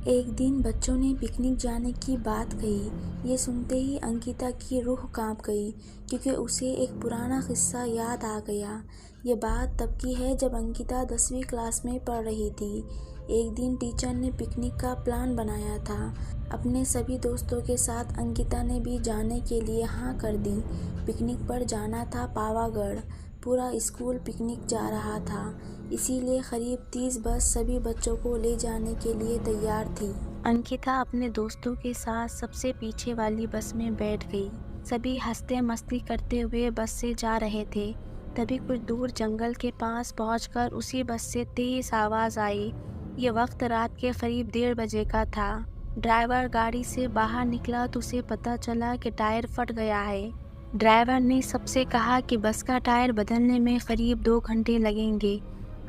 एक दिन बच्चों ने पिकनिक जाने की बात कही। ये सुनते ही अंकिता की रूह कांप गई, क्योंकि उसे एक पुराना किस्सा याद आ गया। ये बात तब की है जब अंकिता 10वीं क्लास में पढ़ रही थी। एक दिन टीचर ने पिकनिक का प्लान बनाया था। अपने सभी दोस्तों के साथ अंकिता ने भी जाने के लिए हाँ कर दी। पिकनिक पर जाना था पावागढ़। पूरा स्कूल पिकनिक जा रहा था, इसीलिए करीब 30 बस सभी बच्चों को ले जाने के लिए तैयार थी। अंकिता अपने दोस्तों के साथ सबसे पीछे वाली बस में बैठ गई। सभी हंसते मस्ती करते हुए बस से जा रहे थे। तभी कुछ दूर जंगल के पास पहुंचकर उसी बस से तेज आवाज आई। ये वक्त रात के करीब 1:30 बजे का था। ड्राइवर गाड़ी से बाहर निकला तो उसे पता चला कि टायर फट गया है। ड्राइवर ने सबसे कहा कि बस का टायर बदलने में करीब 2 घंटे लगेंगे।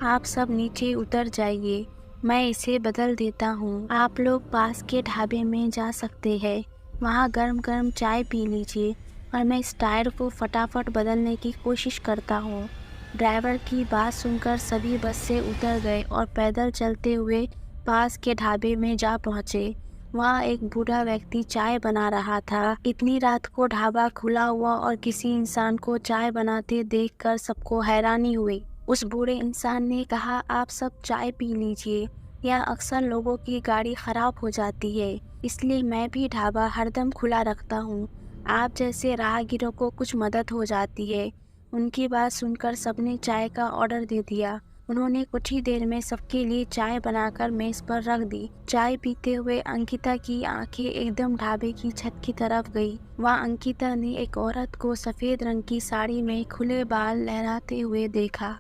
आप सब नीचे उतर जाइए, मैं इसे बदल देता हूँ। आप लोग पास के ढाबे में जा सकते हैं, वहाँ गर्म गर्म चाय पी लीजिए और मैं इस टायर को फटाफट बदलने की कोशिश करता हूँ। ड्राइवर की बात सुनकर सभी बस से उतर गए और पैदल चलते हुए पास के ढाबे में जा पहुँचे। वहाँ एक बूढ़ा व्यक्ति चाय बना रहा था। इतनी रात को ढाबा खुला हुआ और किसी इंसान को चाय बनाते देखकर सबको हैरानी हुई। उस बूढ़े इंसान ने कहा, आप सब चाय पी लीजिए, यहाँ अक्सर लोगों की गाड़ी खराब हो जाती है, इसलिए मैं भी ढाबा हरदम खुला रखता हूँ। आप जैसे राहगीरों को कुछ मदद हो जाती है। उनकी बात सुनकर सबने चाय का ऑर्डर दे दिया। उन्होंने कुछ ही देर में सबके लिए चाय बनाकर मेज पर रख दी। चाय पीते हुए अंकिता की आंखें एकदम ढाबे की छत की तरफ गई। वहाँ अंकिता ने एक औरत को सफेद रंग की साड़ी में खुले बाल लहराते हुए देखा।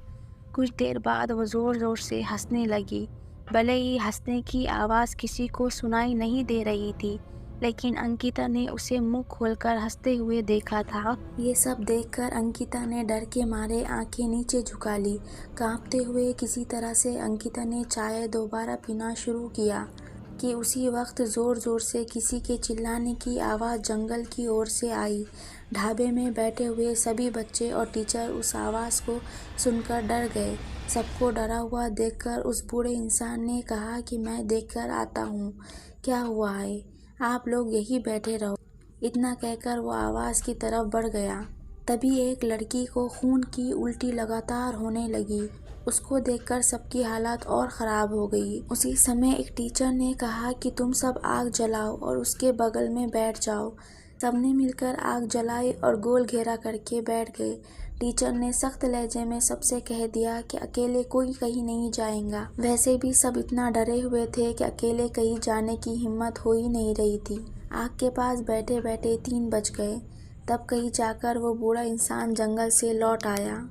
कुछ देर बाद वो जोर जोर से हंसने लगी। भले ही हंसने की आवाज़ किसी को सुनाई नहीं दे रही थी, लेकिन अंकिता ने उसे मुंह खोलकर हंसते हुए देखा था। ये सब देखकर अंकिता ने डर के मारे आंखें नीचे झुका ली। कांपते हुए किसी तरह से अंकिता ने चाय दोबारा पीना शुरू किया कि उसी वक्त ज़ोर ज़ोर से किसी के चिल्लाने की आवाज़ जंगल की ओर से आई। ढाबे में बैठे हुए सभी बच्चे और टीचर उस आवाज़ को सुनकर डर गए। सबको डरा हुआ देखकर उस बूढ़े इंसान ने कहा कि मैं देखकर आता हूँ क्या हुआ है, आप लोग यहीं बैठे रहो। इतना कहकर वो आवाज़ की तरफ बढ़ गया। तभी एक लड़की को खून की उल्टी लगातार होने लगी। उसको देखकर सबकी हालत और ख़राब हो गई। उसी समय एक टीचर ने कहा कि तुम सब आग जलाओ और उसके बगल में बैठ जाओ। सबने मिलकर आग जलाई और गोल घेरा करके बैठ गए। टीचर ने सख्त लहजे में सबसे कह दिया कि अकेले कोई कहीं नहीं जाएगा। वैसे भी सब इतना डरे हुए थे कि अकेले कहीं जाने की हिम्मत हो ही नहीं रही थी। आग के पास बैठे बैठे 3 बज गए। तब कहीं जाकर वो बूढ़ा इंसान जंगल से लौट आया।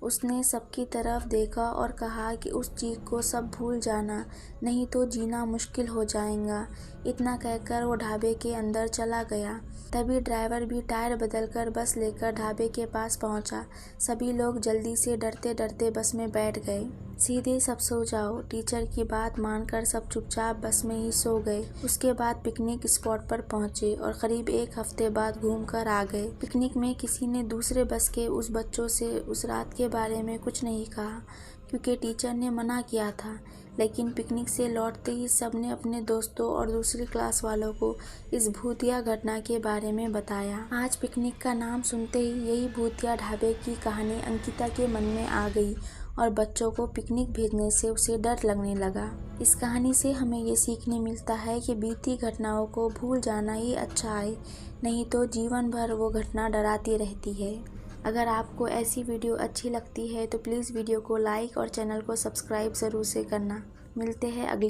उसने सबकी तरफ देखा और कहा कि उस चीज़ को सब भूल जाना, नहीं तो जीना मुश्किल हो जाएगा। इतना कहकर वो ढाबे के अंदर चला गया। तभी ड्राइवर भी टायर बदलकर बस लेकर ढाबे के पास पहुंचा। सभी लोग जल्दी से डरते डरते बस में बैठ गए। सीधे सब सो जाओ। टीचर की बात मानकर सब चुपचाप बस में ही सो गए। उसके बाद पिकनिक स्पॉट पर पहुंचे और करीब 1 हफ्ते बाद घूमकर आ गए। पिकनिक में किसी ने दूसरे बस के उस बच्चों से उस रात के बारे में कुछ नहीं कहा, क्योंकि टीचर ने मना किया था। लेकिन पिकनिक से लौटते ही सबने अपने दोस्तों और दूसरी क्लास वालों को इस भूतिया घटना के बारे में बताया। आज पिकनिक का नाम सुनते ही यही भूतिया ढाबे की कहानी अंकिता के मन में आ गई और बच्चों को पिकनिक भेजने से उसे डर लगने लगा। इस कहानी से हमें ये सीखने मिलता है कि बीती घटनाओं को भूल जाना ही अच्छा है, नहीं तो जीवन भर वो घटना डराती रहती है। अगर आपको ऐसी वीडियो अच्छी लगती है तो प्लीज़ वीडियो को लाइक और चैनल को सब्सक्राइब ज़रूर से करना। मिलते हैं अगली